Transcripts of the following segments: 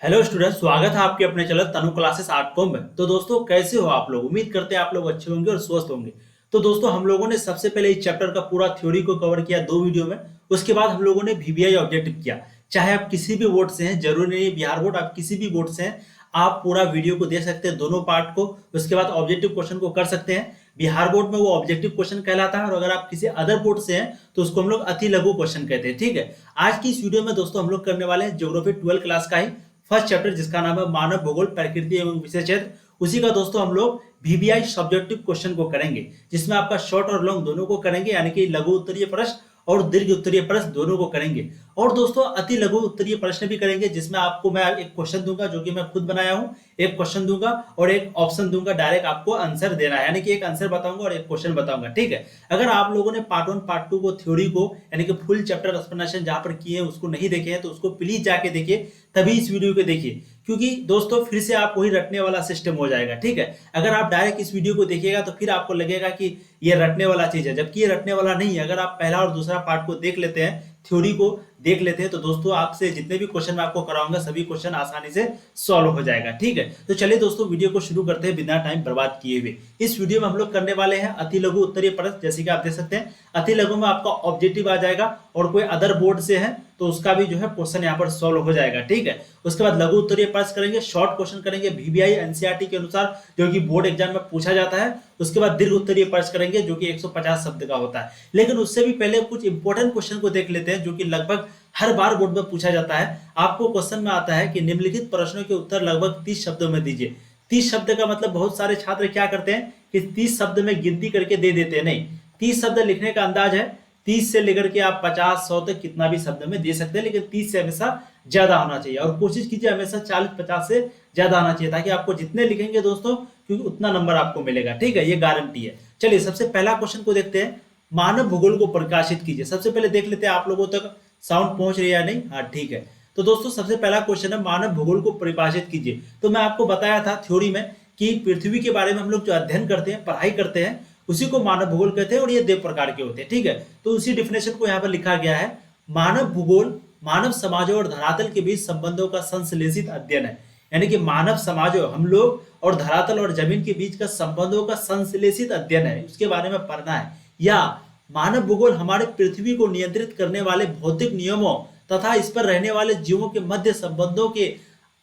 Hello student, स्वागत है आपके अपने चैनल तनु क्लासेस आर्ट कॉम में। तो दोस्तों, कैसे हो आप लोग? उम्मीद करते हैं आप लोग अच्छे होंगे और स्वस्थ होंगे। तो दोस्तों, हम लोगों ने सबसे पहले इस चैप्टर का पूरा थ्योरी को कवर किया 2 वीडियो में। उसके बाद हम लोगों ने वीवीआई ऑब्जेक्टिव किया। चाहे आप किसी भी बोर्ड से हैं, जरूरी नहीं बिहार बोर्ड, आप किसी भी बोर्ड से हैं, आप पूरा वीडियो को देख सकते हैं, दोनों पार्ट को। उसके बाद ऑब्जेक्टिव क्वेश्चन को कर सकते हैं। बिहार बोर्ड में वो ऑब्जेक्टिव क्वेश्चन कहलाता है, और अगर आप किसी अदर बोर्ड से हैं तो उसको हम लोग अति लघु क्वेश्चन कहते हैं। ठीक है, आज की इस वीडियो में दोस्तों हम लोग करने वाले हैं ज्योग्राफी 12 क्लास का ही फर्स्ट चैप्टर, जिसका नाम है मानव भूगोल प्रकृति एवं विशेष क्षेत्र। उसी का दोस्तों हम लोग वीवीआई सब्जेक्टिव क्वेश्चन को करेंगे, जिसमें आपका शॉर्ट और लॉन्ग दोनों को करेंगे, यानी कि लघु उत्तरीय प्रश्न और दीर्घ उत्तरीय प्रश्न दोनों को करेंगे। और दोस्तों अति लघु उत्तरीय प्रश्न भी करेंगे, जिसमें आपको मैं एक क्वेश्चन दूंगा जो कि मैं खुद बनाया हूं, एक क्वेश्चन दूंगा और एक ऑप्शन दूंगा, डायरेक्ट आपको आंसर देना है, यानी कि एक आंसर बताऊंगा और एक क्वेश्चन बताऊंगा। ठीक है, अगर आप लोगों ने पार्ट 1 पार्ट 2 को थ्योरी को यानी कि फुल चैप्टर एक्सप्लेनेशन जहां पर किए हैं उसको नहीं देखे हैं तो उसको प्लीज जाके देखिए, तभी इस वीडियो को देखिए, क्योंकि दोस्तों फिर से आपको ही रटने वाला सिस्टम हो जाएगा। ठीक है, अगर आप डायरेक्ट इस वीडियो को देखिएगा तो फिर आपको लगेगा कि ये रटने वाला चीज है, जबकि ये रटने वाला नहीं है। अगर आप पहला और दूसरा पार्ट को देख लेते हैं, थ्योरी को देख लेते हैं, तो दोस्तों आपसे जितने भी क्वेश्चन मैं आपको कराऊंगा सभी क्वेश्चन आसानी से सॉल्व हो जाएगा। ठीक है, तो चलिए दोस्तों वीडियो को शुरू करते हैं बिना टाइम बर्बाद किए हुए। इस वीडियो में हम लोग करने वाले हैं अति लघु उत्तरीय प्रश्न। जैसे कि आप देख सकते हैं, अति लघु में आपका ऑब्जेक्टिव आ जाएगा, और कोई अदर बोर्ड से है तो उसका भी जो है क्वेश्चन यहाँ पर सॉल्व हो जाएगा। ठीक है, उसके बाद लघु उत्तरीय प्रश्न करेंगे, शॉर्ट क्वेश्चन करेंगे वीवीआई एनसीईआरटी के अनुसार, जो कि बोर्ड एग्जाम में पूछा जाता है। उसके बाद दीर्घ उत्तरीय प्रश्न करेंगे, जो कि 150 शब्द का होता है। लेकिन उससे भी पहले कुछ इंपॉर्टेंट क्वेश्चन को देख लेते हैं, जो कि लगभग हर बार बोर्ड में पूछा जाता है। आपको क्वेश्चन में आता है कि निम्नलिखित प्रश्नों के उत्तर लगभग 30 शब्दों में दीजिए। 30 शब्द का मतलब बहुत सारे छात्र क्या करते हैं कि 30 शब्द में गिनती करके दे देते हैं। नहीं, 30 शब्द लिखने का अंदाज है 30 से लेकर के आप 50 100 तक कितना भी शब्द में दे सकते हैं, लेकिन 30 से हमेशा ज्यादा होना चाहिए। और कोशिश कीजिए हमेशा 40-50 से ज्यादा आना चाहिए, ताकि आपको जितने लिखेंगे दोस्तों, क्योंकि उतना नंबर आपको मिलेगा। ठीक है, ये गारंटी है। चलिए सबसे पहला क्वेश्चन को देखते हैं, मानव भूगोल को प्रकाशित कीजिए। सबसे पहले देख लेते हैं आप लोगों तक साउंड पहुंच रही है या नहीं। हाँ ठीक है, तो दोस्तों सबसे पहला क्वेश्चन है, मानव भूगोल को परिभाषित कीजिए। तो मैं आपको बताया था थ्योरी में कि पृथ्वी के बारे में हम लोग जो अध्ययन करते हैं, पढ़ाई करते हैं, उसी को मानव भूगोल कहते हैं, और ये 2 प्रकार के होते हैं। ठीक है, तो उसी डिफिनेशन को यहाँ पर लिखा गया है, मानव भूगोल मानव समाजों और धरातल के बीच संबंधों का संश्लेषित अध्ययन है। यानी कि मानव समाजों, हम लोग और धरातल और जमीन के बीच का संबंधों का संश्लेषित अध्ययन है, उसके बारे में पढ़ना है। या मानव भूगोल हमारे पृथ्वी को नियंत्रित करने वाले भौतिक नियमों तथा इस पर रहने वाले जीवों के मध्य संबंधों के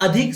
अधिक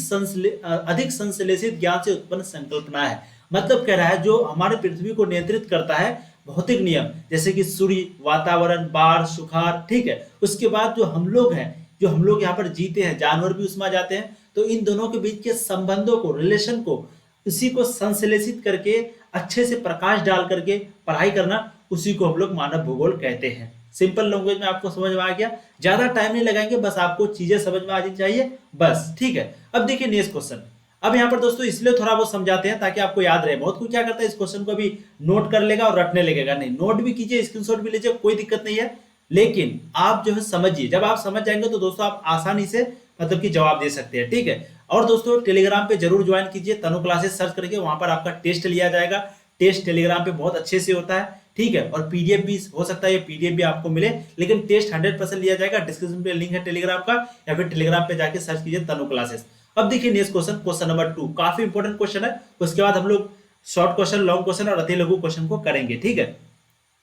संश्लेषित ज्ञान से उत्पन्न संकल्पना है। मतलब कह रहा है जो हमारे पृथ्वी को नियंत्रित करता है भौतिक नियम, जैसे कि सूर्य, वातावरण, बाढ़, सुखाड़। ठीक है, उसके बाद जो हम लोग हैं, जो हम लोग यहाँ पर जीते हैं, जानवर भी उसमें आ जाते हैं, तो इन दोनों के बीच के संबंधों को, रिलेशन को, उसी को संश्लेषित करके अच्छे से प्रकाश डाल करके पढ़ाई करना, उसी को हम लोग मानव भूगोल कहते हैं। सिंपल लैंग्वेज में आपको समझ में आ गया, ज्यादा टाइम नहीं लगाएंगे, बस आपको चीजें समझ में आनी चाहिए बस। ठीक है, अब देखिए नेक्स्ट क्वेश्चन। अब यहाँ पर दोस्तों इसलिए थोड़ा बहुत समझाते हैं ताकि आपको याद रहे। बहुत कुछ क्या करता है, इस क्वेश्चन को भी नोट कर लेगा और रटने लगेगा। नहीं, नोट भी कीजिए, स्क्रीनशॉट भी लीजिए, कोई दिक्कत नहीं है, लेकिन आप जो है समझिए। जब आप समझ जाएंगे तो दोस्तों आप आसानी से मतलब कि जवाब दे सकते हैं। ठीक है, और दोस्तों टेलीग्राम पे जरूर ज्वाइन कीजिए, तनु क्लासेस सर्च करके, वहां पर आपका टेस्ट लिया जाएगा। टेस्ट टेलीग्राम पे बहुत अच्छे से होता है। ठीक है, और पीडीएफ भी हो सकता है, ये पीडीएफ भी आपको मिले, लेकिन टेस्ट 100% लिया जाएगा। डिस्क्रिप्शन पे लिंक है टेलीग्राम का, या फिर टेलीग्राम पे जाके सर्च कीजिए तनु क्लासेस। अब देखिए नेक्स्ट क्वेश्चन, क्वेश्चन नंबर 2, काफी इंपॉर्टेंट क्वेश्चन है। उसके बाद हम लोग शॉर्ट क्वेश्चन, लॉन्ग क्वेश्चन और अति लघु क्वेश्चन को करेंगे। ठीक है,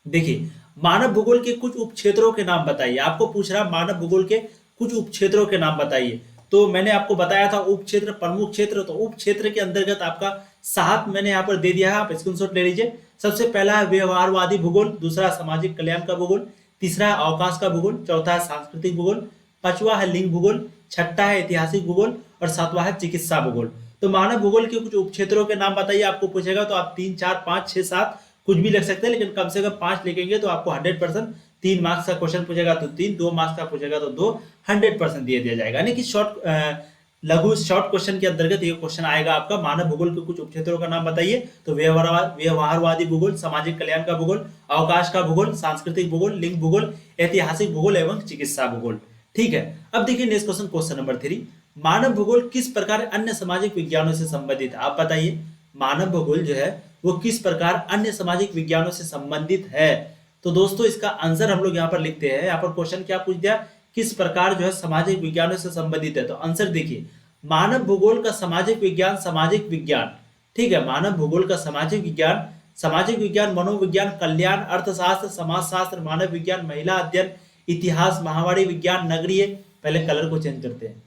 देखिए मानव भूगोल के कुछ उपक्षेत्रों के नाम बताइए। आपको पूछ रहा मानव भूगोल के कुछ उपक्षेत्रों के नाम बताइए। तो मैंने आपको बताया था उप क्षेत्र, प्रमुख क्षेत्र। तो उप क्षेत्र के अंतर्गत आपका 7 मैंने यहाँ पर दे दिया है, आप स्क्रीनशॉट ले लीजिए। सबसे पहला है व्यवहारवादी भूगोल, दूसरा सामाजिक कल्याण का भूगोल, तीसरा है अवकाश का भूगोल, चौथा है सांस्कृतिक भूगोल, पांचवा है लिंग भूगोल, छठा है ऐतिहासिक भूगोल, और सातवां है चिकित्सा भूगोल। तो मानव भूगोल के कुछ उपक्षेत्रों के नाम बताइए, आपको पूछेगा तो आप 3 4 5 6 7 कुछ भी लिख सकते हैं, लेकिन कम से कम 5 लिखेंगे तो आपको 100%। 3 मार्क्स का क्वेश्चन पूछेगा तो 3, 2 मार्क्स का पूछेगा तो 2, 100% दे दिया जाएगा। यानी कि लघु शॉर्ट क्वेश्चन के अंतर्गत ये क्वेश्चन आएगा आपका, मानव भूगोल के कुछ उपक्षेत्रों का नाम बताइए। तो व्यवहारवादी भूगोल, सामाजिक कल्याण का भूगोल, अवकाश का भूगोल, सांस्कृतिक भूगोल, लिंग भूगोल, ऐतिहासिक भूगोल एवं चिकित्सा भूगोल। ठीक है, अब देखिए नेक्स्ट क्वेश्चन, क्वेश्चन नंबर 3, मानव भूगोल किस प्रकार अन्य सामाजिक विज्ञानों से संबंधित है? आप बताइए, मानव भूगोल जो है वो किस प्रकार अन्य सामाजिक विज्ञानों से संबंधित है? तो दोस्तों इसका आंसर हम लोग यहाँ पर लिखते हैं। यहाँ पर क्वेश्चन क्या पूछ दिया, किस प्रकार जो है सामाजिक विज्ञानों से संबंधित है? तो आंसर देखिए, मानव भूगोल का सामाजिक विज्ञान, सामाजिक विज्ञान, ठीक है, मानव भूगोल का सामाजिक विज्ञान, सामाजिक विज्ञान, मनोविज्ञान, कल्याण, अर्थशास्त्र, समाजशास्त्र, मानव विज्ञान, महिला अध्ययन, इतिहास, महामारी विज्ञान, नगरीय, पहले कलर को चेंज करते हैं,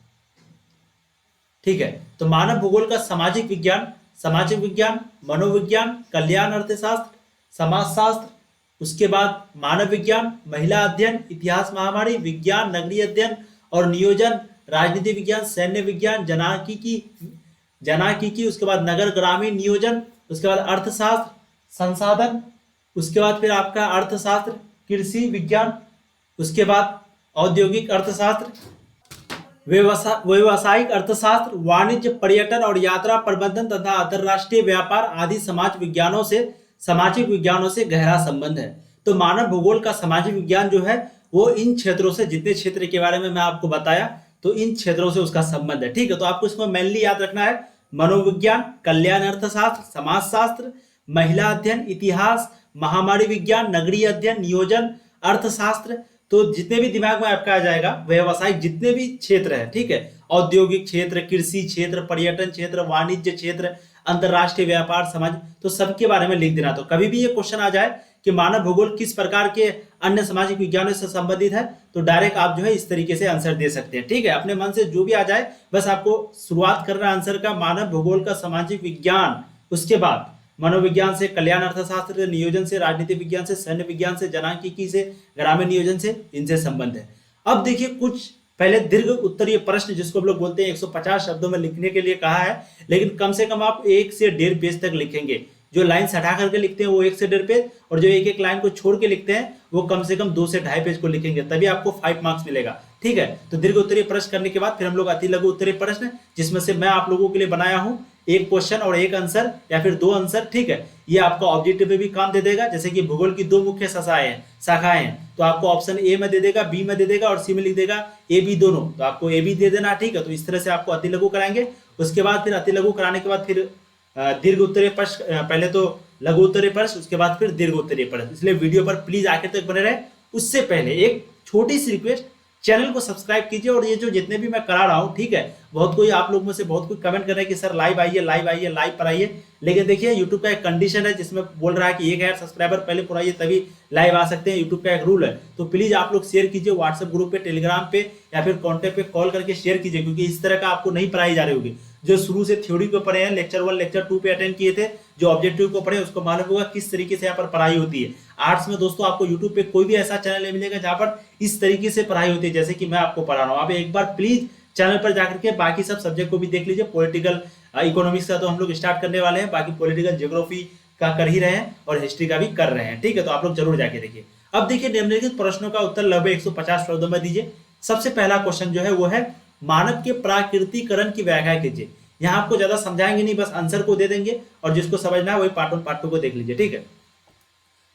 ठीक है। तो मानव भूगोल का सामाजिक विज्ञान, सामाजिक विज्ञान, मनोविज्ञान, कल्याण, अर्थशास्त्र, समाजशास्त्र, उसके बाद मानव विज्ञान, महिला अध्ययन, इतिहास, महामारी विज्ञान, नगरीय अध्ययन और नियोजन, राजनीति विज्ञान, सैन्य विज्ञान, जनाकीकी, उसके बाद नगर ग्रामीण नियोजन, उसके बाद अर्थशास्त्र, संसाधन, उसके बाद फिर आपका अर्थशास्त्र, कृषि विज्ञान, उसके बाद औद्योगिक अर्थशास्त्र, व्यवसायिक अर्थशास्त्र, वाणिज्य, पर्यटन और यात्रा प्रबंधन तथा अंतरराष्ट्रीय व्यापार आदि सामाजिक विज्ञानों से गहरा संबंध है। तो मानव भूगोल का सामाजिक विज्ञान जो है वो इन क्षेत्रों से, जितने क्षेत्र के बारे में मैं आपको बताया, तो इन क्षेत्रों से उसका संबंध है, ठीक है। तो आपको इसमें मेनली याद रखना है मनोविज्ञान, कल्याण अर्थशास्त्र, समाजशास्त्र, महिला अध्ययन, इतिहास, महामारी विज्ञान, नगरीय अध्ययन, नियोजन, अर्थशास्त्र। तो जितने भी दिमाग में आपका आ जाएगा, व्यवसायिक जितने भी क्षेत्र है, ठीक है, औद्योगिक क्षेत्र, कृषि क्षेत्र, पर्यटन क्षेत्र, वाणिज्य क्षेत्र, अंतरराष्ट्रीय व्यापार, समाज, तो सबके बारे में लिख देना। तो कभी भी ये क्वेश्चन आ जाए कि मानव भूगोल किस प्रकार के अन्य सामाजिक विज्ञानों से संबंधित है, तो डायरेक्ट आप जो है इस तरीके से आंसर दे सकते हैं, ठीक है। अपने मन से जो भी आ जाए, बस आपको शुरुआत करना आंसर का मानव भूगोल का सामाजिक विज्ञान, उसके बाद मनोविज्ञान से, कल्याण अर्थशास्त्र से, नियोजन से, राजनीति विज्ञान से, सैन्य विज्ञान से, जनाकीकी से, ग्रामीण नियोजन से, इनसे संबंध है। अब देखिए कुछ पहले दीर्घ उत्तरीय प्रश्न, जिसको हम लोग बोलते हैं, 150 शब्दों में लिखने के लिए कहा है, लेकिन कम से कम आप 1 से 1.5 पेज तक लिखेंगे। जो लाइन हटा करके लिखते हैं वो 1 से 1.5 पेज, और जो एक एक लाइन को छोड़ के लिखते हैं वो कम से कम 2 से 2.5 पेज को लिखेंगे, तभी आपको 5 मार्क्स मिलेगा, ठीक है। तो दीर्घ उत्तरीय प्रश्न करने के बाद फिर हम लोग अति लघु उत्तरीय प्रश्न, जिसमें से मैं आप लोगों के लिए बनाया हूं एक क्वेश्चन और एक आंसर या फिर 2 आंसर, ठीक है। ये आपका ऑब्जेक्टिव में भी काम दे देगा। जैसे कि भूगोल की 2 मुख्य शाखाएं हैं, तो आपको ऑप्शन ए में दे देगा, बी में दे देगा और सी में लिख देगा ए बी दोनों, तो आपको ए बी दे देना, ठीक है। तो इस तरह से आपको अति लघु कराएंगे। उसके बाद फिर अति लघु कराने के बाद फिर दीर्घ उत्तरीय प्रश्न, पहले तो लघु उत्तरीय प्रश्न, उसके बाद फिर दीर्घ उत्तरीय प्रश्न। इसलिए वीडियो पर प्लीज आखिर तक बने रहे। उससे पहले एक छोटी सी रिक्वेस्ट, चैनल को सब्सक्राइब कीजिए, और ये जो जितने भी मैं करा रहा हूँ, ठीक है, बहुत कोई आप लोग में से बहुत कोई कमेंट कर रहे हैं कि सर लाइव आइए, लाइव आइए, लाइव पर आइए, लेकिन देखिए यूट्यूब का एक कंडीशन है जिसमें बोल रहा है कि 1000 सब्सक्राइबर पहले पुराइए तभी लाइव आ सकते हैं। यूट्यूब का एक रूल है, तो प्लीज आप लोग शेयर कीजिए व्हाट्सएप ग्रुप पे, टेलीग्राम पे, या फिर कॉन्टैक्ट पे कॉल करके शेयर कीजिए, क्योंकि इस तरह का आपको नहीं पढ़ाई जा रही होगी। जो शुरू से थ्योरी को पढ़े हैं, लेक्चर 1 लेक्चर 2 पे अटेंड किए थे, जो ऑब्जेक्टिव को पढ़े उसको मालूम होगा किस तरीके से यहाँ पर पढ़ाई होती है। आर्ट्स में दोस्तों आपको यूट्यूब पे कोई भी ऐसा चैनल नहीं मिलेगा जहाँ पर इस तरीके से पढ़ाई होती है जैसे कि मैं आपको पढ़ा रहा हूँ। आप एक बार प्लीज चैनल पर जाकर के बाकी सब सब्जेक्ट को भी देख लीजिए। पॉलिटिकल इकोनॉमिक्स का तो हम लोग स्टार्ट करने वाले हैं, बाकी पॉलिटिकल ज्योग्राफी का कर ही रहे हैं और हिस्ट्री का भी कर रहे हैं, ठीक है। तो आप लोग जरूर जाके देखिए। अब देखिए निम्नलिखित प्रश्नों का उत्तर लगभग 150 शब्दों में दीजिए। सबसे पहला क्वेश्चन जो है वो है मानव के प्राकृतिकरण की व्याख्या कीजिए। यहाँ आपको ज्यादा समझाएंगे नहीं, बस आंसर को दे देंगे और जिसको समझना है वही पार्ट 1 पार्ट 2 को देख लीजिए, ठीक है।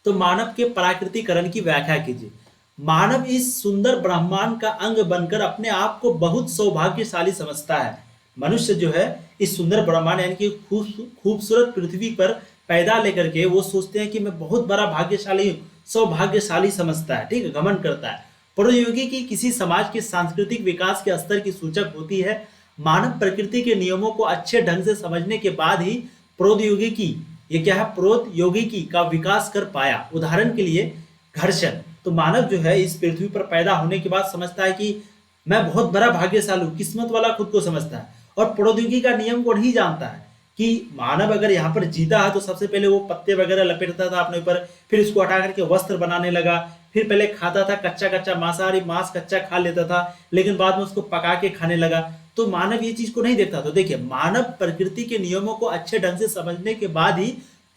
तो मानव के प्राकृतिकरण की व्याख्या कीजिए। मानव इस सुंदर ब्रह्मांड का अंग बनकर अपने आप को बहुत सौभाग्यशाली समझता है। मनुष्य जो है इस सुंदर ब्रह्मांड यानी कि खूबसूरत पृथ्वी पर पैदा लेकर के वो सोचते हैं कि मैं बहुत बड़ा भाग्यशाली हूँ, सौभाग्यशाली समझता है, ठीक है, घमंड करता है। प्रौद्योगिकी की किसी समाज के सांस्कृतिक विकास के स्तर की सूचक होती है। मानव प्रकृति के नियमों को अच्छे ढंग से समझने के बाद ही प्रौद्योगिकी, ये क्या है, प्रौद्योगिकी का विकास कर पाया। उदाहरण के लिए घर्षण। तो मानव जो है इस पृथ्वी पर पैदा होने के बाद समझता है कि मैं बहुत बड़ा भाग्यशाली हूँ, किस्मत वाला खुद को समझता है, और प्रौद्योगिकी का नियम को नहीं जानता है कि मानव अगर यहाँ पर जीता है तो सबसे पहले वो पत्ते वगैरह लपेटता था अपने ऊपर, फिर इसको हटा करके वस्त्र बनाने लगा, फिर पहले खाता था कच्चा मांसाहारी मांस कच्चा खा लेता था, लेकिन बाद में उसको पका के खाने लगा। तो मानव ये चीज को नहीं देखता। तो देखिए मानव प्रकृति के नियमों को अच्छे ढंग से समझने के बाद ही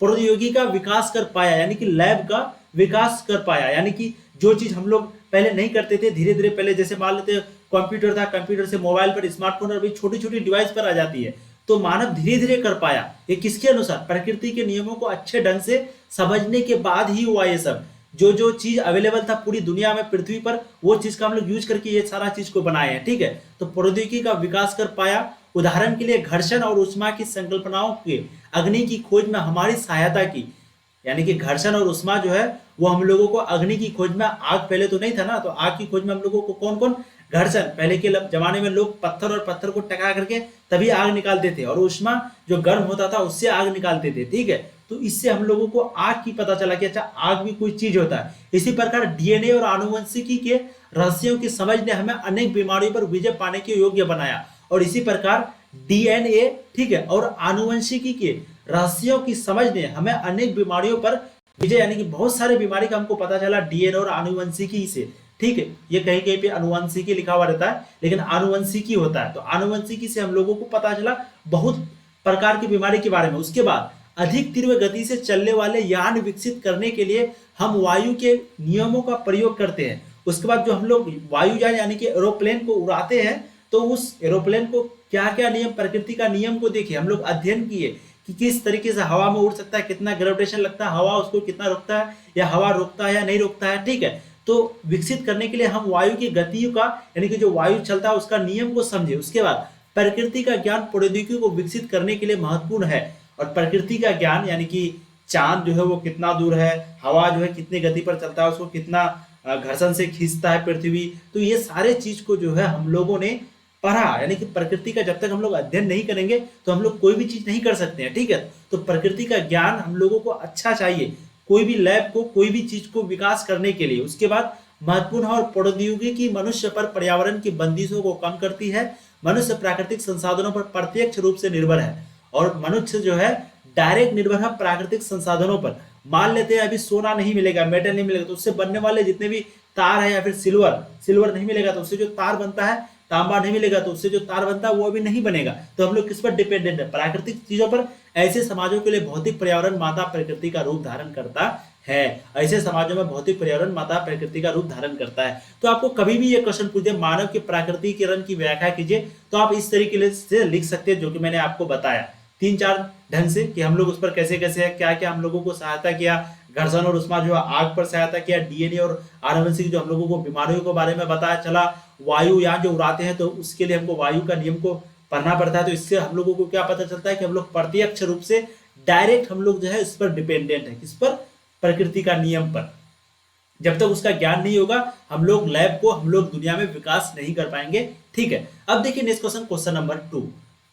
प्रौद्योगिकी का विकास कर पाया, यानी कि लैब का विकास कर पाया। यानी कि जो चीज हम लोग पहले नहीं करते थे, धीरे धीरे पहले जैसे मान लेते कंप्यूटर था, कंप्यूटर से मोबाइल पर, स्मार्टफोन और भी छोटी छोटी डिवाइस पर आ जाती है, तो मानव धीरे धीरे कर पाया। ये किसके अनुसार, प्रकृति के नियमों को अच्छे ढंग से समझने के बाद ही हुआ। ये सब जो चीज अवेलेबल था पूरी दुनिया में पृथ्वी पर, वो चीज का हम लोग यूज करके ये सारा चीज को बनाए हैं, ठीक है। तो प्रौद्योगिकी का विकास कर पाया। उदाहरण के लिए घर्षण और ऊष्मा की संकल्पनाओं के अग्नि की खोज में हमारी सहायता की। यानी कि घर्षण और ऊष्मा जो है वो हम लोगों को अग्नि की खोज में, आग पहले तो नहीं था ना, तो आग की खोज में हम लोगों को कौन कौन घर्षण, पहले के जमाने में लोग पत्थर और पत्थर को टकरा करके तभी आग निकालते थे, और ऊष्मा जो गर्म होता था उससे आग निकालते थे, ठीक है। तो इससे हम लोगों को आग की पता चला कि अच्छा आग भी कोई चीज होता है। इसी प्रकार डीएनए और आनुवंशिकी के रहस्यों की समझ ने हमें अनेक बीमारियों पर विजय पाने के योग्य बनाया। और इसी प्रकार डीएनए, ठीक है, और आनुवंशिकी के रहस्यों की समझ ने हमें अनेक बीमारियों पर विजय, यानी कि बहुत सारे बीमारी का हमको पता चला डीएनए और आनुवंशिकी से, ठीक है। ये कहीं कहीं पे आनुवंशिकी लिखा हुआ रहता है लेकिन आनुवंशिकी होता है। तो आनुवंशिकी से हम लोगों को पता चला बहुत प्रकार की बीमारी के बारे में। उसके बाद अधिक तीव्र गति से चलने वाले यान विकसित करने के लिए हम वायु के नियमों का प्रयोग करते हैं। उसके बाद जो हम लोग वायुयान यानी कि एरोप्लेन को उड़ाते हैं, तो उस एरोप्लेन को क्या क्या नियम, प्रकृति का नियम को देखिए, हम लोग अध्ययन किए कि किस तरीके से हवा में उड़ सकता है, कितना ग्रेविटेशन लगता है, हवा उसको कितना रोकता है, या हवा रोकता है या नहीं रोकता है, ठीक है। तो विकसित करने के लिए हम वायु की गतियों का, यानी कि जो वायु चलता है उसका नियम को समझे। उसके बाद प्रकृति का ज्ञान प्रौद्योगिकी को विकसित करने के लिए महत्वपूर्ण है। और प्रकृति का ज्ञान यानी कि चांद जो है वो कितना दूर है, हवा जो है कितनी गति पर चलता है, उसको कितना घर्षण से खींचता है पृथ्वी, तो ये सारे चीज को जो है हम लोगों ने पढ़ा। यानी कि प्रकृति का जब तक हम लोग अध्ययन नहीं करेंगे तो हम लोग कोई भी चीज नहीं कर सकते हैं, ठीक है। तो प्रकृति का ज्ञान हम लोगों को अच्छा चाहिए कोई भी लैब को, कोई भी चीज को विकास करने के लिए। उसके बाद महत्वपूर्ण और प्रौद्योगिकी मनुष्य पर पर्यावरण की बंदिशों को कम करती है। मनुष्य प्राकृतिक संसाधनों पर प्रत्यक्ष रूप से निर्भर है, और मनुष्य जो है डायरेक्ट निर्भर है प्राकृतिक संसाधनों पर। मान लेते हैं अभी सोना नहीं मिलेगा, मेटल नहीं मिलेगा, तो उससे बनने वाले जितने भी तार है, या फिर सिल्वर नहीं मिलेगा तो उससे जो तार बनता है, तांबा नहीं मिलेगा तो उससे जो तार बनता है वो भी नहीं बनेगा। तो हम लोग किस पर डिपेंडेंट है? प्राकृतिक चीजों पर। ऐसे समाजों के लिए भौतिक पर्यावरण माता प्रकृति का रूप धारण करता है। ऐसे समाजों में भौतिक पर्यावरण माता प्रकृति का रूप धारण करता है। तो आपको कभी भी ये क्वेश्चन पूछ दे मानव के प्राकृतिकरण की व्याख्या कीजिए, तो आप इस तरीके से लिख सकते हैं जो कि मैंने आपको बताया 3-4 ढंग से, कि हम लोग उस पर कैसे कैसे क्या क्या हम लोगों को सहायता किया। घर्षण और उष्मा जो आग पर सहायता किया, डीएनए और आनुवंशिक जो हम लोगों को बीमारियों के बारे में बताया चला, वायुयान जो उड़ाते हैं तो उसके लिए हमको वायु का नियम को पढ़ना पड़ता है। तो इससे हम लोगों को क्या पता चलता है कि हम लोग प्रत्यक्ष रूप से डायरेक्ट हम लोग जो है इस पर डिपेंडेंट है, किस पर? प्रकृति का नियम पर। जब तक उसका ज्ञान नहीं होगा हम लोग लैब को, हम लोग दुनिया में विकास नहीं कर पाएंगे, ठीक है। अब देखिए नेक्स्ट क्वेश्चन, क्वेश्चन नंबर 2,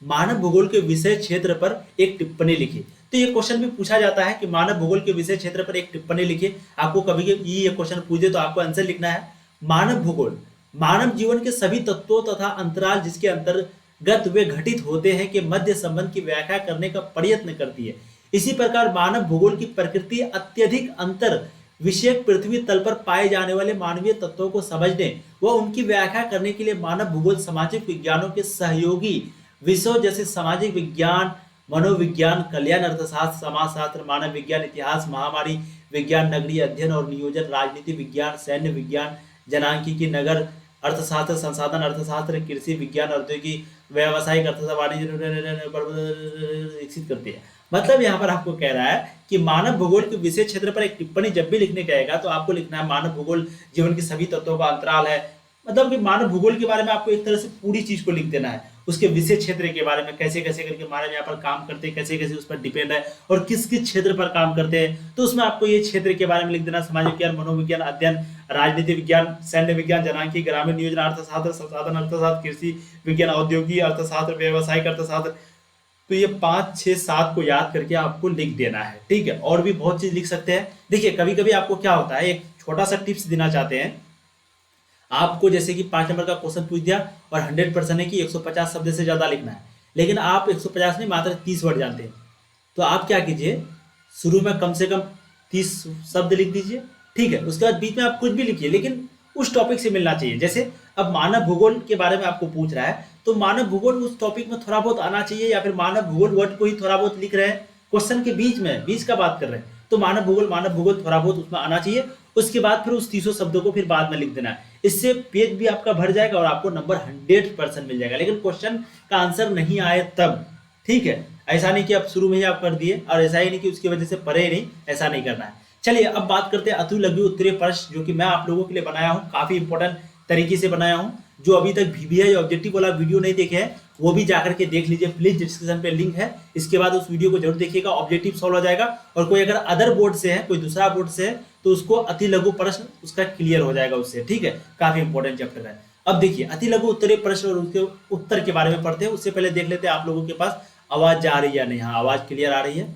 मानव भूगोल के विषय क्षेत्र पर एक टिप्पणी लिखिए। तो ये क्वेश्चन भी पूछा जाता है कि मानव भूगोल के विषय क्षेत्र पर एक टिप्पणी लिखिए। आपको कभी ये क्वेश्चन पूछे तो आपको आंसर लिखना है। मानव भूगोल मानव जीवन के सभी तत्वों तथा अंतराल जिसके अंतर्गत वे घटित होते हैं के मध्य संबंध की व्याख्या करने का प्रयत्न करती है। इसी प्रकार मानव भूगोल की प्रकृति अत्यधिक अंतर विषयक पृथ्वी तल पर पाए जाने वाले मानवीय तत्वों को समझने व उनकी व्याख्या करने के लिए मानव भूगोल सामाजिक विज्ञानों के सहयोगी विषयों जैसे सामाजिक विज्ञान, मनोविज्ञान, कल्याण अर्थशास्त्र, समाजशास्त्र, मानव विज्ञान, इतिहास, महामारी विज्ञान, नगरीय अध्ययन और नियोजन, राजनीति विज्ञान, सैन्य विज्ञान, जनांकिकी, नगर अर्थशास्त्र, संसाधन अर्थशास्त्र, कृषि विज्ञान, औद्योगिक, व्यावसायिक अर्थशास्त्र, वाणिज्य विकसित करती है। मतलब यहाँ पर आपको कह रहा है कि मानव भूगोल के विषय क्षेत्र पर एक टिप्पणी जब भी लिखने जाएगा तो आपको लिखना है मानव भूगोल जीवन के सभी तत्वों का अंतराल है। मतलब कि मानव भूगोल के बारे में आपको एक तरह से पूरी चीज को लिख देना है, उसके विषय क्षेत्र के बारे में, कैसे कैसे करके मानव यहाँ पर काम करते हैं, कैसे कैसे उस पर डिपेंड है और किस किस क्षेत्र पर काम करते हैं। तो उसमें आपको ये क्षेत्र के बारे में लिख देना, सामाजिक विज्ञान, मनोविज्ञान, अध्ययन, राजनीति विज्ञान, सैन्य विज्ञान, जनांकी, ग्रामीण नियोजन अर्थशास्त्र, संसाधन अर्थशास्त्र, कृषि विज्ञान, औद्योगिक अर्थशास्त्र, व्यावसायिक अर्थशास्त्र। तो ये 5, 6, 7 को याद करके आपको लिख देना है, ठीक है। और भी बहुत चीज लिख सकते हैं। देखिए कभी कभी आपको क्या होता है, एक छोटा सा टिप्स देना चाहते हैं आपको, जैसे कि 5 नंबर का क्वेश्चन पूछ दिया और 100% है कि 150 शब्द से ज्यादा लिखना है, लेकिन आप 150 नहीं मात्र 30 वर्ड जानते हैं। तो आप क्या कीजिए, शुरू में कम से कम 30 शब्द लिख दीजिए, ठीक है। उसके बाद बीच में आप कुछ भी लिखिए लेकिन उस टॉपिक से मिलना चाहिए। जैसे अब मानव भूगोल के बारे में आपको पूछ रहा है तो मानव भूगोल उस टॉपिक में थोड़ा बहुत आना चाहिए, या फिर मानव भूगोल वर्ड को ही थोड़ा बहुत लिख रहे हैं क्वेश्चन के बीच में, बीच का बात कर रहे हैं तो मानव भूगोल थोड़ा बहुत उसमें आना चाहिए। उसके बाद फिर उस 300 शब्दों को फिर बाद में लिख देना है। इससे पेज भी आपका भर जाएगा और आपको नंबर 100% मिल जाएगा। लेकिन क्वेश्चन का आंसर नहीं आए तब, ठीक है। ऐसा नहीं कि आप शुरू में ही आप कर दिए और ऐसा ही नहीं कि उसकी वजह से पढ़े नहीं, ऐसा नहीं करना है। चलिए अब बात करते हैं अतु लघु उत्तरीय प्रश्न, जो कि मैं आप लोगों के लिए बनाया हूँ, काफी इंपॉर्टेंट तरीके से बनाया हूँ। जो अभी तक VBI ऑब्जेक्टिव वाला वीडियो नहीं देखे हैं वो भी जाकर के देख लीजिए प्लीज, डिस्क्रिप्शन पे लिंक है। इसके बाद उस वीडियो को जरूर देखिएगा, ऑब्जेक्टिव सॉल्व हो जाएगा। और कोई अगर अदर बोर्ड से है, कोई दूसरा बोर्ड से है, तो उसको अति लघु प्रश्न उसका क्लियर हो जाएगा उससे, ठीक है। काफी इंपॉर्टेंट चैप्टर है। अब देखिए अति लघु उत्तरीय प्रश्न और उसके उत्तर के बारे में पढ़ते हैं। उससे पहले देख लेते हैं आप लोगों के पास आवाज जा रही है या नहीं। हाँ, आवाज क्लियर आ रही है।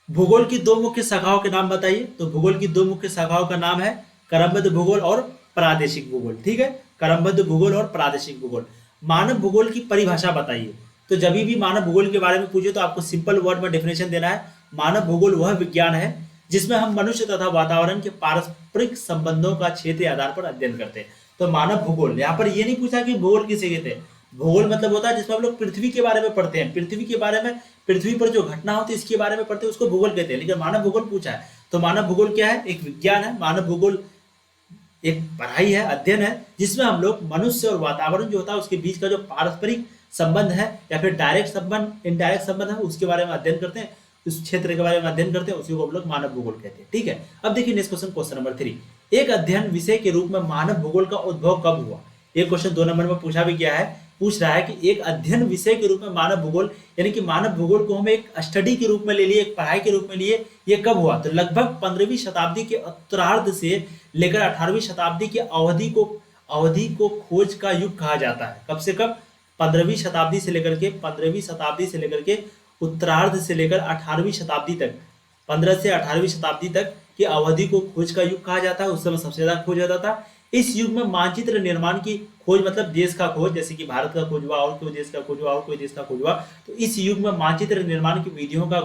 भूगोल की दो मुख्य शाखाओं के नाम बताइए। तो भूगोल की दो मुख्य शाखाओं का नाम है क्रमबद्ध भूगोल और प्रादेशिक भूगोल। ठीक है, क्रमबद्ध भूगोल और प्रादेशिक भूगोल। मानव भूगोल की परिभाषा बताइए। तो जब भी मानव भूगोल के बारे में पूछे तो आपको सिंपल वर्ड में डेफिनेशन देना है। मानव भूगोल वह विज्ञान है जिसमें हम मनुष्य तथा वातावरण के पारस्परिक संबंधों का क्षेत्रीय आधार पर अध्ययन करते हैं। तो मानव भूगोल, यहाँ पर ये नहीं पूछा कि भूगोल किसे कहते हैं। भूगोल मतलब होता है जिसमें हम लोग पृथ्वी के बारे में पढ़ते हैं, पृथ्वी के बारे में, पृथ्वी पर जो घटना होती है इसके बारे में पढ़ते हैं, उसको भूगोल कहते हैं। लेकिन मानव भूगोल पूछा है तो मानव भूगोल क्या है? एक विज्ञान है। मानव भूगोल एक पढ़ाई है, अध्ययन है, जिसमें हम लोग मनुष्य और वातावरण जो होता है उसके बीच का जो पारस्परिक संबंध है या फिर डायरेक्ट संबंध, इनडायरेक्ट संबंध है, उसके बारे में अध्ययन करते हैं, उस क्षेत्र के बारे में अध्ययन करते हैं, उसी को हम लोग मानव भूगोल कहते हैं। ठीक है, अब देखिए नेक्स्ट क्वेश्चन, क्वेश्चन नंबर 3। एक अध्ययन विषय के रूप में मानव भूगोल का उद्भव कब हुआ? ये क्वेश्चन 2 नंबर में पूछा भी गया है। पूछ रहा है कि एक अध्ययन विषय के रूप में मानव भूगोल, यानी कि मानव भूगोल को हम एक स्टडी के रूप में ले लिए, एक पढ़ाई के रूप में लिए, ये कब हुआ? तो लगभग 15वीं शताब्दी के उत्तरार्ध से लेकर 18वीं शताब्दी की अवधि को खोज का युग कहा जाता है। कब से कब? 15वीं शताब्दी से लेकर के 15वीं शताब्दी से लेकर के उत्तरार्ध से लेकर 18वीं शताब्दी तक, 15 से 18वीं शताब्दी तक की अवधि को खोज का युग कहा जाता है। उस समय सबसे ज्यादा खोज होता था। इस युग में मानचित्र निर्माण की खोज, मतलब देश का खोज, जैसे कि भारत का खोज हुआ और कोई देश का खोज हुआ और कोई देश का खोज हुआ, तो इस युग में मानचित्र निर्माण की विधियों का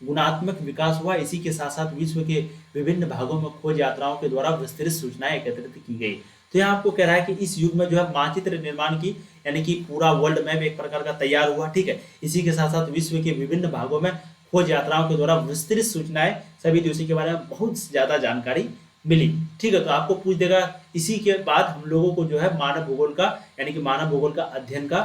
गुणात्मक विकास हुआ। इसी के साथ साथ विश्व के विभिन्न भागों में खोज यात्राओं के द्वारा विस्तृत सूचनाएं एकत्रित की गई। तो यहाँ आपको कह रहा है कि इस युग में जो है मानचित्र निर्माण की, यानी कि पूरा वर्ल्ड मैप एक प्रकार का तैयार हुआ। ठीक है, इसी के साथ साथ विश्व के विभिन्न भागों में खोज यात्राओं के द्वारा विस्तृत सूचनाएं, सभी देशों के बारे में बहुत ज्यादा जानकारी मिली। ठीक है, तो आपको पूछ देगा। इसी के बाद हम लोगों को जो है मानव भूगोल का, यानी कि मानव भूगोल का अध्ययन का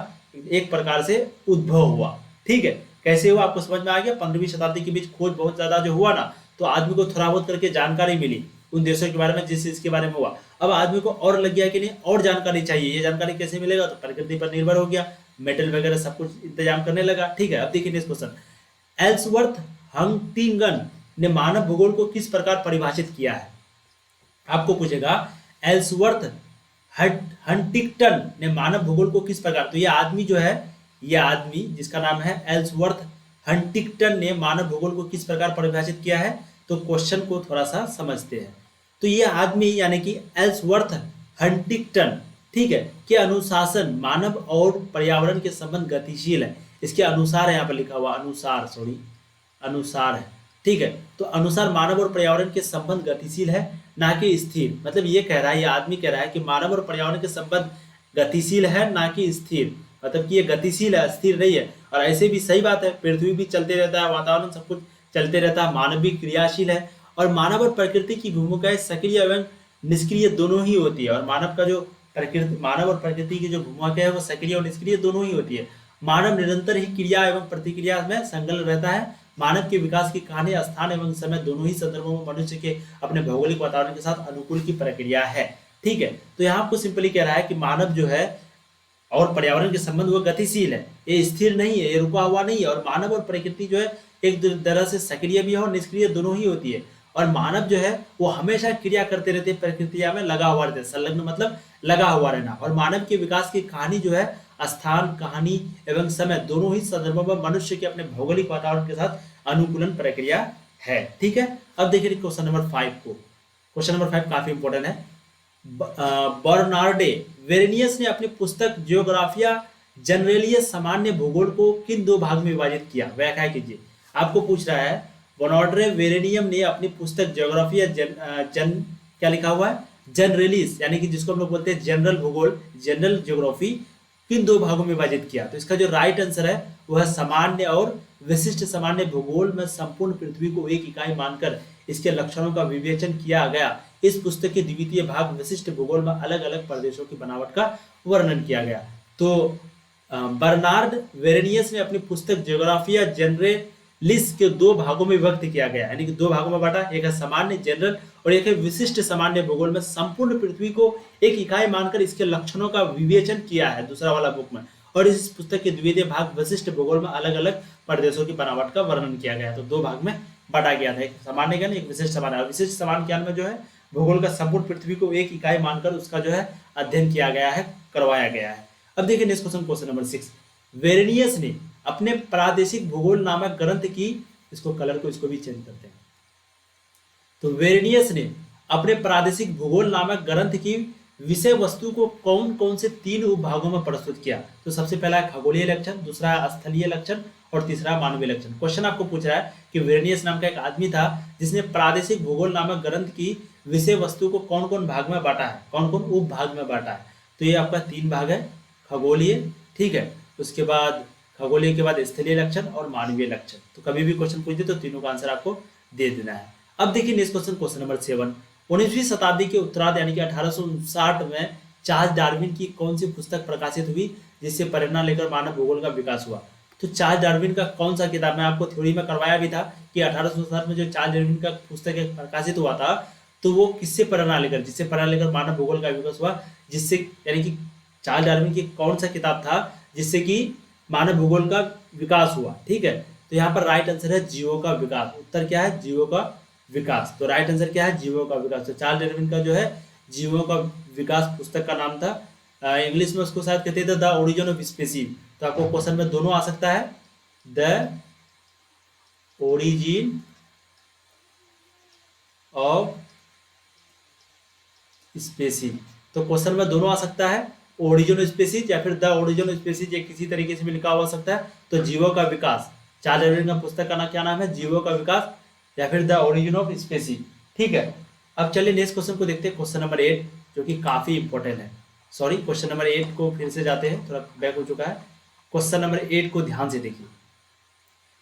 एक प्रकार से उद्भव हुआ। ठीक है, कैसे हुआ आपको समझ में आ गया। 15वीं शताब्दी के बीच खोज बहुत ज्यादा जो हुआ ना, तो आदमी को थोड़ा बहुत करके जानकारी मिली उन देशों के बारे में जिस चीज के बारे में हुआ। अब आदमी को और लग गया कि नहीं और जानकारी चाहिए। ये जानकारी कैसे मिलेगा? तो प्रकृति पर निर्भर हो गया, मेटल वगैरह सब कुछ इंतजाम करने लगा। ठीक है, अब देखिए नेक्स्ट क्वेश्चन। एल्सवर्थ हंटिंगटन ने मानव भूगोल को किस प्रकार परिभाषित किया है? आपको पूछेगा एल्सवर्थ हंटिंगटन ने मानव भूगोल को किस प्रकार, तो ये आदमी जो है, ये आदमी जिसका नाम है एल्सवर्थ हंटिंगटन ने मानव भूगोल को किस प्रकार परिभाषित किया है? तो क्वेश्चन को थोड़ा सा समझते हैं। तो ये आदमी यानी कि एल्सवर्थ हंटिंगटन, ठीक है, के अनुशासन मानव और पर्यावरण के संबंध गतिशील है। इसके अनुसार है, यहाँ पर लिखा हुआ अनुसार, सॉरी अनुसार है। ठीक है, तो अनुसार मानव और पर्यावरण के संबंध गतिशील है, ना कि स्थिर। मतलब ये कह रहा है, ये आदमी कह रहा है कि मानव और पर्यावरण के संबंध गतिशील है, ना कि स्थिर। मतलब कि ये गतिशील है, स्थिर नहीं है। और ऐसे भी सही बात है, पृथ्वी भी चलते रहता है, वातावरण सब कुछ चलते रहता है, मानव भी क्रियाशील है। और मानव और प्रकृति की भूमिकाएं सक्रिय एवं निष्क्रिय दोनों ही होती है। और मानव और प्रकृति की जो भूमिका है वो सक्रिय और निष्क्रिय दोनों ही होती है। मानव निरंतर ही क्रिया एवं प्रतिक्रिया में संलग्न रहता है। मानव के विकास की कहानी स्थान एवं समय दोनों ही संदर्भों में मनुष्य के अपने भौगोलिक वातावरण के साथ अनुकूल की प्रक्रिया है। ठीक है, तो यहाँ आपको सिंपली कह रहा है कि मानव जो है और पर्यावरण के संबंध वो गतिशील है, ये स्थिर नहीं है, ये रुका हुआ नहीं है। और मानव और प्रकृति जो है एक तरह से सक्रिय भी है और निष्क्रिय दोनों ही होती है। और मानव जो है वो हमेशा क्रिया करते रहते हैं, प्रकृतिया में लगा हुआ रहते हैं, संलग्न मतलब लगा हुआ रहना। और मानव के विकास की कहानी जो है स्थान, कहानी एवं समय दोनों ही संदर्भों में मनुष्य के अपने भौगोलिक वातावरण के साथ अनुकूलन प्रक्रिया है। ठीक है, अब देखिए क्वेश्चन नंबर 5 को। क्वेश्चन नंबर 5 काफी इंपॉर्टेंट है। बर्नार्डे वेरेनियस ने अपनी पुस्तक जियोग्राफिया जनरलियस सामान्य भूगोल को किन दो भाग में विभाजित किया? व्याख्या कीजिए। आपको पूछ रहा है बर्नार्डे वेरेनियम ने अपनी पुस्तक जियोग्राफिया क्या लिखा हुआ है, जनरलिस, यानी कि जिसको हम लोग बोलते हैं जनरल भूगोल, जनरल ज्योग्राफी, किन दो भागों में विभाजित किया? तो इसका जो राइट आंसर है वह सामान्य और विशिष्ट सामान्य भूगोल में संपूर्ण पृथ्वी को एक इकाई मानकर इसके लक्षणों का विवेचन किया गया। इस पुस्तक के द्वितीय भाग विशिष्ट भूगोल में अलग अलग प्रदेशों की बनावट का वर्णन किया गया। तो बर्नार्ड वेरेनियस ने अपनी पुस्तक जियोग्राफिया जनरलिस के दो भागों में विभक्त किया गया, यानी कि दो भागों में बांटा, एक है सामान्य जनरल और एक है विशिष्ट सामान्य भूगोल में संपूर्ण पृथ्वी को एक इकाई मानकर इसके लक्षणों का विवेचन किया है, दूसरा वाला बुक में। और इस पुस्तक के द्वितीय भाग विशिष्ट भूगोल में अलग अलग प्रदेशों की बनावट का वर्णन किया गया। तो दो भाग में बांटा गया था, एक सामान्य ज्ञान, एक विशिष्ट सामान्य। विशिष्ट सामान्य ज्ञान में जो है भूगोल का संपूर्ण पृथ्वी को एक इकाई मानकर उसका जो है अध्ययन किया गया है, करवाया गया है। अब देखिए next question, question number 6। Varenius ने अपने प्रादेशिक भूगोल नामक ग्रंथ की, इसको कलर को इसको भी चेंज करते हैं। तो वेरेनियस ने अपने प्रादेशिक भूगोल नामक ग्रंथ की विषय वस्तु को कौन कौन से 3 उपभागों में प्रस्तुत किया? तो सबसे पहला है खगोलीय लक्षण, दूसरा है स्थलीय लक्षण और तीसरा है मानवीय लक्षण। क्वेश्चन आपको पूछ रहा है कि वेरेनियस नाम का एक आदमी था जिसने प्रादेशिक भूगोल नामक ग्रंथ की विषय वस्तु को कौन कौन भाग में बांटा है, कौन कौन उपभाग में बांटा है? तो ये आपका 3 भाग है, खगोलीय, ठीक है, उसके बाद खगोलीय के बाद स्थलीय लक्षण और मानवीय लक्षण। तो कभी भी क्वेश्चन पूछ दे तो तीनों का आंसर आपको दे देना है। अब देखिए नेक्स्ट क्वेश्चन, क्वेश्चन नंबर 7। 19वीं शताब्दी के उत्तरार्ध यानी कि 1859 में चार्ल्स डार्विन की कौन सी पुस्तक प्रकाशित हुई जिससे प्रेरणा लेकर मानव भूगोल का विकास हुआ? तो चार्ल्स डार्विन का कौन सा किताब, मैं आपको थ्योरी में करवाया भी था कि 1860 में जो चार्ल्स डार्विन का पुस्तक प्रकाशित हुआ था तो वो किससे प्रेरणा लेकर, जिससे प्रेरणा लेकर मानव भूगोल का विकास हुआ, जिससे यानी कि चार्ल्स डार्विन की कौन सा किताब था जिससे कि मानव भूगोल का विकास हुआ, ठीक है। तो यहाँ पर राइट आंसर है जीवों का विकास। उत्तर क्या है? जीवों का विकास। तो राइट आंसर क्या है? जीवों का विकास। तो चार्ल्स डार्विन का जो है जीवों का विकास पुस्तक का नाम था। इंग्लिश में उसको शायद कहते थे द ओरिजिन ऑफ स्पीसीज। तो आपको क्वेश्चन में दोनों आ सकता है, द ओरिजिन ऑफ स्पीसीज। तो क्वेश्चन में दोनों आ सकता है, ओरिजिन ऑफ स्पीसीज या फिर द ओरिजिन ऑफ स्पीसीज, एक किसी तरीके से भी लिखा हुआ सकता है। तो जीवों का विकास, चार्ल्स डार्विन का पुस्तक का क्या नाम है? जीवों का विकास या फिर द ओरिजिन ऑफ स्पीसीज, ठीक है। अब चलिए नेक्स्ट क्वेश्चन को देखते हैं, क्वेश्चन नंबर 8, जो कि काफी इंपॉर्टेंट है। सॉरी, क्वेश्चन नंबर 8 को फिर से जाते हैं, थोड़ा बैक हो चुका है। क्वेश्चन नंबर 8 को ध्यान से देखिए।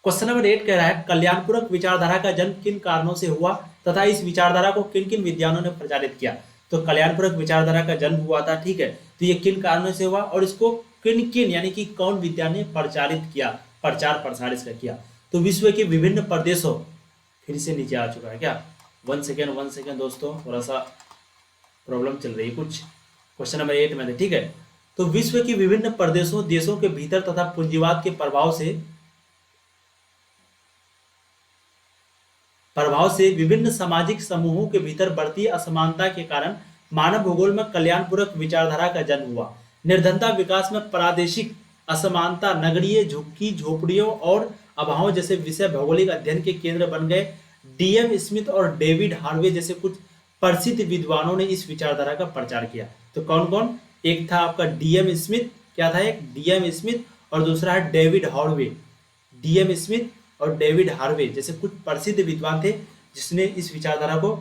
क्वेश्चन नंबर 8 कह रहा है कल्याणपूरक विचारधारा का जन्म किन कारणों से हुआ तथा इस विचारधारा को किन किन विद्वानों ने प्रचारित किया? तो कल्याणपूरक विचारधारा का जन्म हुआ था, ठीक है। तो ये किन कारणों से हुआ और इसको किन किन यानी कि कौन विद्वान ने प्रचारित किया, प्रचार प्रसार इसका किया? तो विश्व के विभिन्न प्रदेशों, फिर से नीचे आ चुका है क्या? 1 सेकेंड दोस्तों, थोड़ा सा प्रॉब्लम चल रही है कुछ। क्वेश्चन नंबर 8 में, ठीक है। तो विश्व के विभिन्न प्रदेशों, देशों के भीतर तथा पूंजीवाद के प्रभाव से विभिन्न सामाजिक समूहों के भीतर बढ़ती असमानता के कारण मानव भूगोल में कल्याणपूरक विचारधारा का जन्म हुआ। निर्धनता विकास में प्रादेशिक असमानता, नगरीय झुग्गी झोपड़ियों और अभावों जैसे विषय भौगोलिक अध्ययन के केंद्र बन गए। डीएम स्मिथ और डेविड हार्वे जैसे कुछ प्रसिद्ध विद्वानों ने इस विचारधारा का प्रचार किया। तो कौन कौन? एक था आपका डीएम स्मिथ, क्या था? एक डीएम स्मिथ और दूसरा है डेविड हार्वे। डीएम स्मिथ और डेविड हार्वे जैसे कुछ प्रसिद्ध विद्वान थे जिसने इस विचारधारा को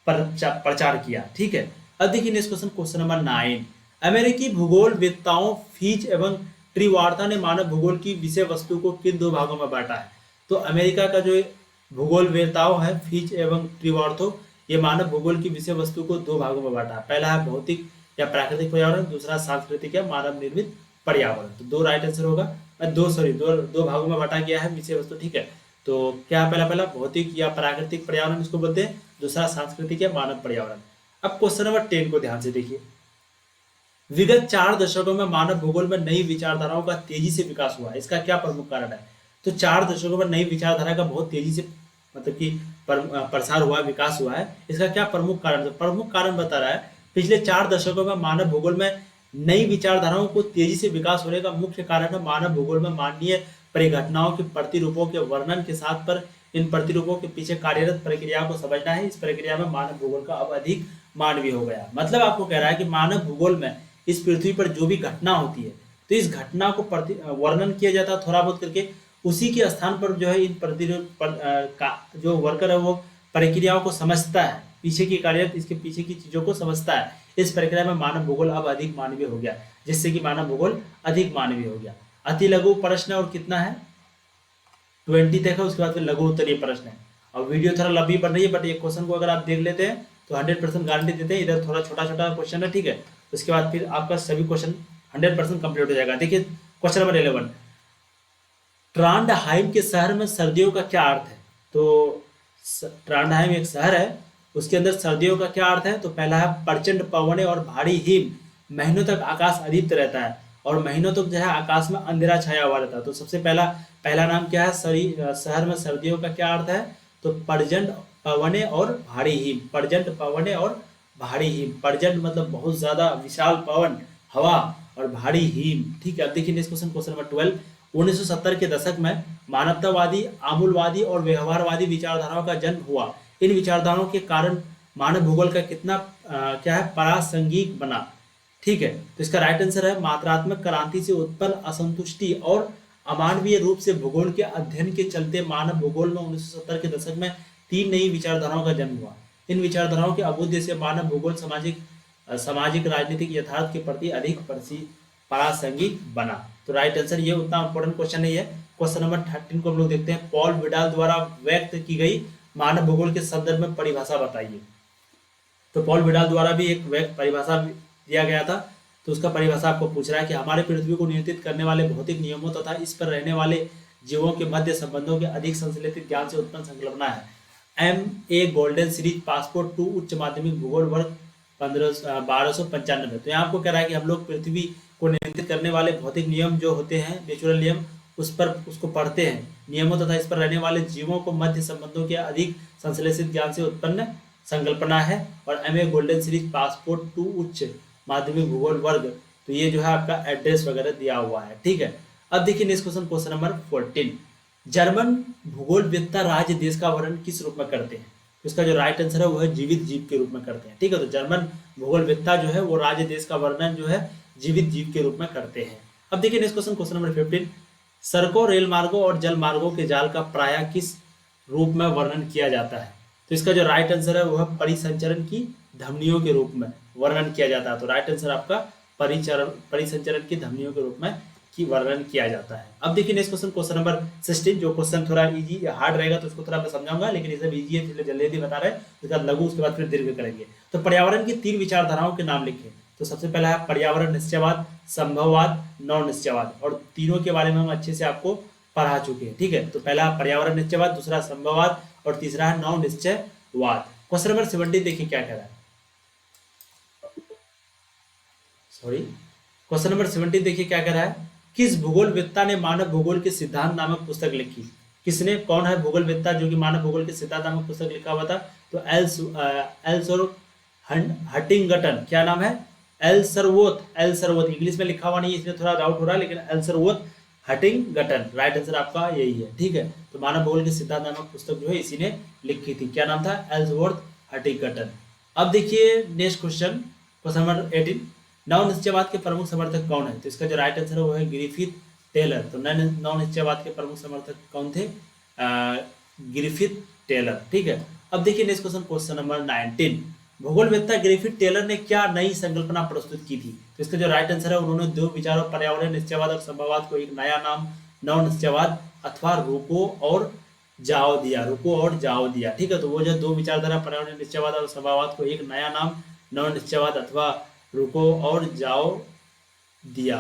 प्रचार किया, ठीक है। अब देखिए नेक्स्ट क्वेश्चन, क्वेश्चन नंबर 9। अमेरिकी भूगोल वेत्ताओं फिच एवं ट्रिवार्ता ने मानव भूगोल की विषय वस्तु को किन 2 भागों में बांटा है? तो अमेरिका का जो भूगोल वेत्ताओं है फिच एवं ट्रिवार्थो, ये मानव भूगोल की विषय वस्तु को 2 भागों में बांटा है। पहला है भौतिक या प्राकृतिक पर्यावरण, दूसरा सांस्कृतिक या मानव निर्मित पर्यावरण। तो 2 राइट आंसर होगा। दो भागों में बांटा गया है विषय वस्तु, ठीक है। तो क्या पहला भौतिक या प्राकृतिक पर्यावरण इसको बोलते हैं, दूसरा सांस्कृतिक या मानव पर्यावरण। अब क्वेश्चन नंबर 10 को ध्यान से देखिए। विगत 4 दशकों में मानव भूगोल में नई विचारधाराओं का तेजी से विकास हुआ, इसका क्या प्रमुख कारण है? तो 4 दशकों में नई विचारधारा का बहुत तेजी से मतलब कि प्रसार हुआ, विकास हुआ है। इसका क्या प्रमुख कारण? प्रमुख कारण बता रहा है पिछले 4 दशकों में मानव भूगोल में नई विचारधाराओं को तेजी से विकास होने का मुख्य कारण है मानव भूगोल में मानवीय परिघटनाओं के प्रतिरूपों के वर्णन के साथ पर इन प्रतिरूपों के पीछे कार्यरत प्रक्रिया को समझना है। इस प्रक्रिया में मानव भूगोल का अब अधिक मानवीय हो गया। मतलब आपको कह रहा है कि मानव भूगोल में इस पृथ्वी पर जो भी घटना होती है तो इस घटना को वर्णन किया जाता है थोड़ा बहुत करके, उसी के स्थान पर जो है इन प्रतिरूप का जो वर्कर है वो प्रक्रियाओं को समझता है, पीछे की कार्यरत इसके पीछे की चीजों को समझता है। इस प्रक्रिया में मानव भूगोल अब अधिक मानवीय हो गया, जिससे कि मानव भूगोल अधिक मानवीय हो गया। अति लघु प्रश्न और कितना है 20 तक है, उसके बाद फिर लघु उत्तरीय प्रश्न है। और वीडियो थोड़ा लंबी बन रही है बट ये क्वेश्चन को अगर आप देख लेते हैं तो 100% गारंटी देते हैं। इधर थोड़ा छोटा छोटा क्वेश्चन है, ठीक है। उसके बाद फिर आपका सभी क्वेश्चन 100% कंप्लीट हो जाएगा। देखिए क्वेश्चन नंबर 11, ट्रांडहाइम के शहर में सर्दियों का क्या अर्थ है? तो ट्रांडहाइम एक शहर है, उसके अंदर सर्दियों का क्या अर्थ है? तो पहला है प्रचंड पवने और भारी हिम, महीनों तक आकाश अदीप्त रहता है और महीनों तक जो है आकाश में अंधेरा छाया हुआ रहता है। तो सबसे पहला नाम क्या है? शहर में सर्दियों का क्या अर्थ है? तो प्रचंड पवने और भारी हिम, प्रचंड पवने और भारी हिम, प्रचंड मतलब बहुत ज्यादा, विशाल पवन हवा, और भारी हिम। ठीक है, अब देखिए नेक्स्ट क्वेश्चन, क्वेश्चन नंबर 12। 1970 के दशक में मानवतावादी, आमूलवादी और व्यवहारवादी विचारधाराओं का जन्म हुआ। इन विचारधाराओं के कारण मानव भूगोल का कितना क्या है, प्रासंगिक बना। ठीक है, तो इसका राइट आंसर है मात्रात्मक क्रांति से उत्पन्न असंतुष्टि और अमानवीय रूप से भूगोल के अध्ययन के चलते मानव भूगोल में 1970 के दशक में 3 नई विचारधाराओं का जन्म हुआ। इन विचारधाराओं के अभ्युदय से मानव भूगोल सामाजिक राजनीतिक यथार्थ के प्रति अधिक प्रासंगिक बना। तो राइट आंसर, ये उतना इंपॉर्टेंट क्वेश्चन नहीं है। क्वेश्चन नंबर 13 को हम लोग देखते हैं। पॉल विडाल द्वारा व्यक्त की गई मानव भूगोल के संदर्भ में परिभाषा बताइए। तो पॉल विडाल द्वारा भी एक परिभाषा दिया गया था, तो उसका परिभाषा आपको पूछ रहा है कि हमारे पृथ्वी को नियंत्रित करने वाले भौतिक नियमों तथा इस पर रहने वाले जीवों के मध्य संबंधों के अधिक संश्लेषित ज्ञान से उत्पन्न संकल्पना है। MA गोल्डन सीरीज पासपोर्ट 2 उच्च माध्यमिक भूगोल वर्ग 1295। तो यहाँ आपको कह रहा है कि हम लोग पृथ्वी को नियंत्रित करने वाले भौतिक नियम जो होते हैं, नेचुरल नियम, उसको पढ़ते हैं। नियमों तथा इस पर रहने वाले जीवों को मध्य संबंधों के अधिक संश्लेषित ज्ञान से उत्पन्न संकल्पना है। और MA गोल्डन सीरीज पासपोर्ट 2 उच्च माध्यमिक भूगोल वर्ग, तो ये जो है आपका एड्रेस वगैरह दिया हुआ है। ठीक है, अब देखिए next question, question number 14। German भूगोलवेत्ता राज्य देश का वर्णन किस रूप में करते हैं? तो इसका जो राइट आंसर है वो है जीवित जीव के रूप में करते हैं। ठीक है, तो जर्मन भूगोलवेत्ता जो है वो राज्य देश का वर्णन जो है जीवित जीव के रूप में करते हैं। अब देखिए नेक्स्ट क्वेश्चन, क्वेश्चन नंबर 15। सड़कों, रेल मार्गों और जल मार्गों के जाल का प्रायः किस रूप में वर्णन किया जाता है? तो इसका जो राइट आंसर है वो है परिसंचरण की धमनियों के रूप में वर्णन किया जाता है। तो राइट आंसर आपका परिसंचरण की धमनियों के रूप में की वर्णन किया जाता है। अब देखिए नेक्स्ट क्वेश्चन, क्वेश्चन नंबर 16। जो क्वेश्चन थोड़ा इजी हार्ड रहेगा तो उसको थोड़ा मैं समझाऊंगा, लेकिन ये सब इजी है इसलिए जल्दी बता रहे हैं। उसके बाद लघु, उसके बाद फिर दीर्घ करेंगे। तो पर्यावरण की 3 विचारधाराओं के नाम लिखे। तो सबसे पहला है पर्यावरण निश्चयवाद, संभववाद, नव निश्चयवाद, और तीनों के बारे में हम अच्छे से आपको पढ़ा चुके हैं। ठीक है, तो पहला पर्यावरण निश्चयवाद, दूसरा संभववाद, और तीसरा है नव निश्चयवाद। क्वेश्चन नंबर 17 देखिए क्या कह रहा है। क्वेश्चन नंबर 17 देखिए क्या कह रहा है। किस भूगोलवेत्ता ने मानव भूगोल के सिद्धांत नामक पुस्तक लिखी? किसने, कौन है भूगोलवेत्ता जो कि मानव भूगोल के सिद्धांत नामक पुस्तक लिखा हुआ था? तो एल्सोर हटिंगटन, क्या नाम है? एल्सरवोथ, इंग्लिश में लिखा हुआ नहीं है इसमें थोड़ा डाउट हो रहा है, लेकिन एल्सरवोथ हटिंगटन, राइट आंसर आपका यही है। ठीक है, तो मानव भूगोल के सिद्धांत नामक पुस्तक जो है इसी ने लिखी थी। क्या नाम था? Ellsworth Huntington. अब देखिए नेक्स्ट क्वेश्चन, क्वेश्चन नंबर 18। नव निश्चयवाद के प्रमुख समर्थक कौन है? तो इसका जो राइट आंसर है वो है ग्रिफिथ टेलर। तो नव निश्चयवाद के प्रमुख समर्थक कौन थे? Griffith Taylor. ठीक है, अब देखिए नेक्स्ट क्वेश्चन, क्वेश्चन नंबर 19। भूगोलवेत्ता ग्रिफिथ टेलर ने क्या नई संकल्पना प्रस्तुत की थी? तो इसका जो राइट आंसर है, उन्होंने 2 विचारों पर्यावरण निश्चयवाद और संभववाद को एक नया नाम नव निश्चयवाद अथवा रुको और जाओ दिया। ठीक है, तो वो जो 2 विचारधारा पर्यावरण निश्चयवाद और संभववाद को एक नया नाम नव निश्चयवाद अथवा रुको और जाओ दिया।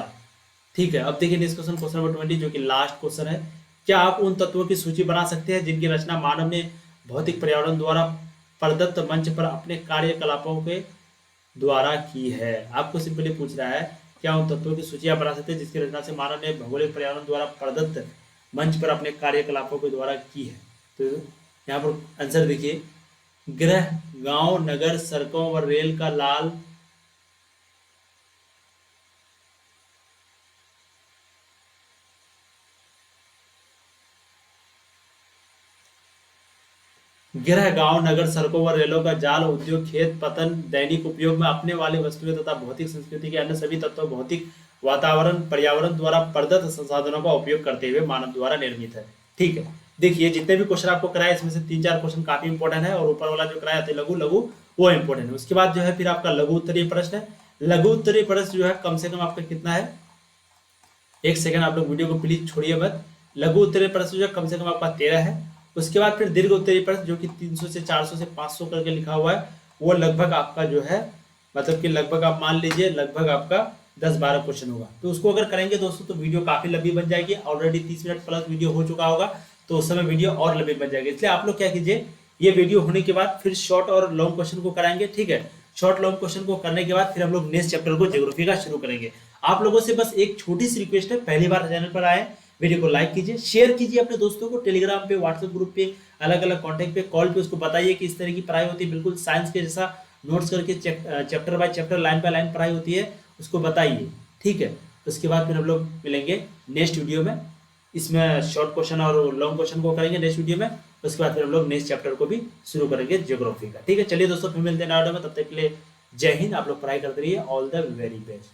ठीक है, अब देखिए नेक्स्ट क्वेश्चन, क्वेश्चन नंबर 20 जो कि लास्ट क्वेश्चन है। क्या आप उन तत्वों की सूची बना सकते हैं जिनकी रचना मानव ने भौतिक पर्यावरण द्वारा प्रदत्त मंच पर अपने कार्यकलापों के द्वारा की है? आपको सिंपली पूछ रहा है क्या उन तत्वों की सूची आप बना सकते हैं जिसकी रचना से मानव ने भौगोलिक पर्यावरण द्वारा प्रदत्त मंच पर अपने कार्यकलापों के द्वारा की है? तो यहाँ पर आंसर देखिए, गृह, गांव, नगर, सड़कों व रेल का लाल गृह, गांव, नगर, सड़कों व रेलों का जाल, उद्योग, खेत, पतन, दैनिक उपयोग में अपने वाले वस्तुएं तथा भौतिक संस्कृति के अन्य सभी तत्व भौतिक वातावरण पर्यावरण द्वारा प्रदत्त संसाधनों का उपयोग करते हुए मानव द्वारा निर्मित है। ठीक है, देखिए जितने भी क्वेश्चन आपको कराए इसमें से 3-4 क्वेश्चन काफी इंपॉर्टेंट है, और ऊपर वाला जो कराया था लघु लघु वो इंपॉर्टेंट है। उसके बाद जो है फिर आपका लघु उत्तरीय प्रश्न है। लघु उत्तरीय प्रश्न जो है कम से कम आपका कितना है, 1 सेकंड आप लोग वीडियो को प्लीज छोड़िए मत। लघु उत्तरीय प्रश्न जो है कम से कम आपका 13 है। उसके बाद फिर दीर्घ उत्तरीय प्रश्न जो कि 300 से 400 से 500 करके लिखा हुआ है, वो लगभग आपका जो है मतलब कि लगभग आप मान लीजिए लगभग आपका 10-12 क्वेश्चन होगा। तो उसको अगर करेंगे दोस्तों तो वीडियो काफी लंबी बन जाएगी। ऑलरेडी 30 मिनट प्लस वीडियो हो चुका होगा, तो उस समय वीडियो और लंबी बन जाएगी। इसलिए आप लोग क्या कीजिए, ये वीडियो होने के बाद फिर शॉर्ट और लॉन्ग क्वेश्चन को कराएंगे। ठीक है, शॉर्ट लॉन्ग क्वेश्चन को करने के बाद फिर हम लोग नेक्स्ट चैप्टर को ज्योग्राफी का शुरू करेंगे। आप लोगों से बस एक छोटी सी रिक्वेस्ट है, पहली बार चैनल पर आए वीडियो को लाइक कीजिए, शेयर कीजिए अपने दोस्तों को, टेलीग्राम पे, व्हाट्सएप ग्रुप पे, अलग अलग कॉन्टैक्ट पे, कॉल पे उसको बताइए कि इस तरह की पढ़ाई होती है, बिल्कुल साइंस के जैसा नोट्स करके chapter by chapter line by line पढ़ाई होती है, उसको बताइए, ठीक है। उसके बाद फिर हम लोग मिलेंगे नेक्स्ट वीडियो में, इसमें शॉर्ट क्वेश्चन और लॉन्ग क्वेश्चन को करेंगे नेक्स्ट वीडियो में। उसके बाद फिर हम लोग नेक्स्ट चैप्टर को भी शुरू करेंगे ज्योग्राफी का, ठीक है। चलिए दोस्तों फिर मिलते हैं नए वीडियो में, तब तक के लिए जय हिंद। आप लोग पढ़ाई करते रहिए, ऑल द वेरी बेस्ट।